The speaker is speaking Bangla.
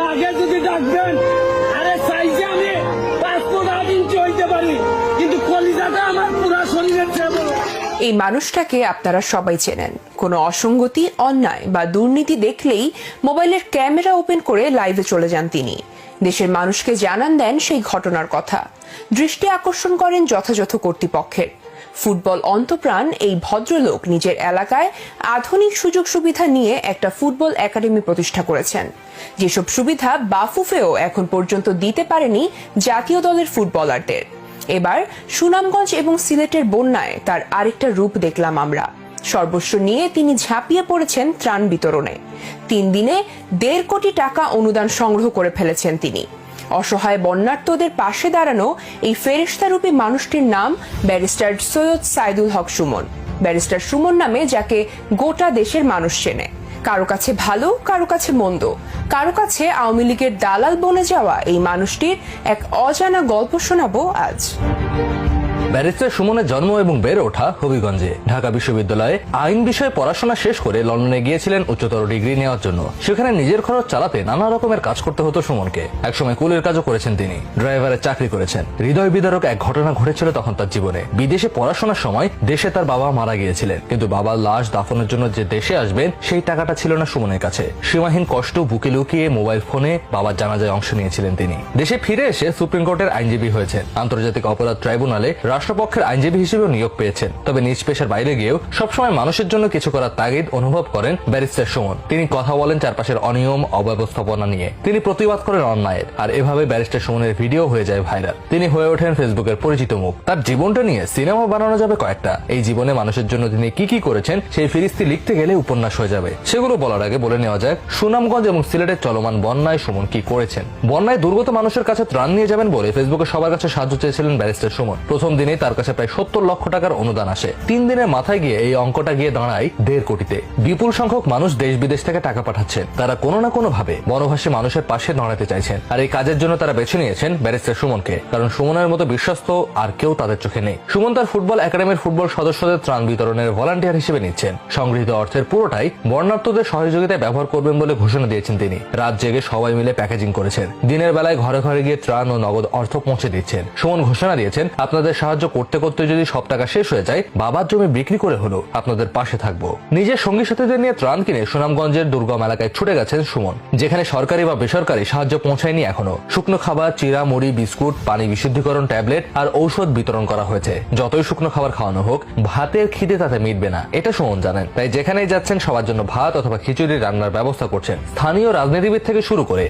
লাগে যদি ডাকবেন, আরে চাইছি আমি 5-8 ইঞ্চি হইতে পারি, কিন্তু কলিজাটা আমার পুরা শরীরের চেয়ে বড়। এই মানুষটাকে আপনারা সবাই চেনেন। কোনো অসঙ্গতি, অন্যায় বা দুর্নীতি দেখলেই মোবাইলের ক্যামেরা ওপেন করে লাইভে চলে যান তিনি। দেশের মানুষকে জানান দেন সেই ঘটনার কথা, দৃষ্টি আকর্ষণ করেন যথাযথ কর্তৃপক্ষের। ফুটবল অন্তপ্রাণ এই ভদ্রলোক নিজের এলাকায় আধুনিক সুযোগ সুবিধা নিয়ে একটা ফুটবল একাডেমি প্রতিষ্ঠা করেছেন, যেসব সুবিধা বাফুফেও এখন পর্যন্ত দিতে পারেনি জাতীয় দলের ফুটবলারদের। এবার সুনামগঞ্জ এবং সিলেটের বন্যায় তার আরেকটা রূপ দেখলাম আমরা। সর্বস্ব নিয়ে তিনি ঝাঁপিয়ে পড়েছেন ত্রাণ বিতরণে। 3 দিনে 1.5 কোটি টাকা অনুদান সংগ্রহ করে ফেলেছেন তিনি। অসহায় বন্যার্তদের পাশে দাঁড়ানো এই ফেরেশতারূপী মানুষটির নাম ব্যারিস্টার সৈয়দ সাইদুল হক সুমন। ব্যারিস্টার সুমন নামে যাকে গোটা দেশের মানুষ চেনে। কারো কাছে ভালো, কারো কাছে মন্দ, কারো কাছে আওয়ামী লীগের দালাল বনে যাওয়া এই মানুষটির এক অজানা গল্প শোনাবো আজ। ব্যারিস্টার সুমনের জন্ম এবং বেড়ে ওঠা হবিগঞ্জে। ঢাকা বিশ্ববিদ্যালয়ে আইন বিষয়ে পড়াশোনা শেষ করে লন্ডনে গিয়েছিলেন উচ্চতর ডিগ্রি নেওয়ার জন্য। সেখানে নিজের খরচ চালাতে নানা রকমের কাজ করতে হতো সুমনকে। একসময় কুলের কাজও করেছেন তিনি, ড্রাইভারের চাকরি করেছেন। হৃদয় বিদারক এক ঘটনা ঘটেছিল তখন তার জীবনে। বিদেশে পড়াশোনার সময় দেশে তার বাবা মারা গিয়েছিলেন, কিন্তু বাবার লাশ দাফনের জন্য যে দেশে আসবেন সেই টাকাটা ছিল না সুমনের কাছে। সীমাহীন কষ্ট বুকে লুকিয়ে মোবাইল ফোনে বাবার জানাজায় অংশ নিয়েছিলেন তিনি। দেশে ফিরে এসে সুপ্রিম কোর্টের আইনজীবী হয়েছেন, আন্তর্জাতিক অপরাধ ট্রাইব্যুনালে রাষ্ট্রপক্ষের আইনজীবী হিসেবেও নিয়োগ পেয়েছেন। তবে নিজ পেশার বাইরে গিয়েও সবসময় মানুষের জন্য কিছু করার তাগিদ অনুভব করেন ব্যারিস্টার সুমন। তিনি কথা বলেন চারপাশের অনিয়ম, অব্যবস্থাপনা নিয়ে। তিনি প্রতিবাদ করেন অন্যায়ের। আর এভাবে ব্যারিস্টার সুমনের ভিডিও হয়ে যায় ভাইরাল। তিনি হয়ে ওঠেন ফেসবুকের পরিচিত মুখ। তার জীবনটা নিয়ে সিনেমা বানানো যাবে কয়েকটা। এই জীবনে মানুষের জন্য তিনি কি কি করেছেন সেই ফিরিস্তি লিখতে গেলে উপন্যাস হয়ে যাবে। সেগুলো বলার আগে বলে নেওয়া যাক সুনামগঞ্জ এবং সিলেটের চলমান বন্যায় সুমন কি করেছেন। বন্যায় দুর্গত মানুষের কাছে ত্রাণ নিয়ে যাবেন বলে ফেসবুকে সবার কাছে সাহায্য চেয়েছিলেন ব্যারিস্টার সুমন। প্রথম দিনে তার কাছে প্রায় 70 লক্ষ টাকার অনুদান আসে। 3 দিনের মাথায় গিয়ে এই অঙ্কটা গিয়ে দাঁড়ায় 1.5 কোটিতে। বিপুল সংখ্যক মানুষ দেশ বিদেশ থেকে টাকা পাঠাচ্ছেন। তারা কোনো না কোনো ভাবে বনভাসী মানুষের পাশে দাঁড়াতে চাইছেন। আর এই কাজের জন্য তারা বেছে নিয়েছেন ব্যারিস্টার সুমনকে, কারণ সুমনের মতো বিশ্বস্ত আর কেউ তাদের চোখে নেই। সুমন তার ফুটবল একাডেমির ফুটবল সদস্যদের ত্রাণ বিতরণের ভলান্টিয়ার হিসেবে নিচ্ছেন। সংগৃহীত অর্থের পুরোটাই বন্যার্তদের সহযোগিতায় ব্যবহার করবেন বলে ঘোষণা দিয়েছেন তিনি। রাত জেগে সবাই মিলে প্যাকেজিং করেছেন। দিনের বেলায় ঘরে ঘরে গিয়ে ত্রাণ ও নগদ অর্থ পৌঁছে দিচ্ছেন। সুমন ঘোষণা দিয়েছেন, আপনাদের সাহায্য করতে করতে যদি সব টাকা শেষ হয়ে যায়, বাবার জমি বিক্রি করে হলো আপনাদের পাশে থাকবো। নিজের সঙ্গী সাথীদের নিয়ে ত্রাণ কিনে সুনামগঞ্জের দুর্গম এলাকায় ছুটে গেছেন সুমন, যেখানে সরকারি বা বেসরকারি সাহায্য পৌঁছায়নি এখনো। শুকনো খাবার, চিরা, মুড়ি, বিস্কুট, পানি বিশুদ্ধিকরণ ট্যাবলেট আর ঔষধ বিতরণ করা হয়েছে। যতই শুকনো খাবার খাওয়ানো হোক, ভাতের খিদে তাতে মিটবে না, এটা সুমন জানেন। তাই যেখানেই যাচ্ছেন সবার জন্য ভাত অথবা খিচুড়ি রান্নার ব্যবস্থা করছেন। স্থানীয় রাজনীতিবিদ থেকে শুরু করে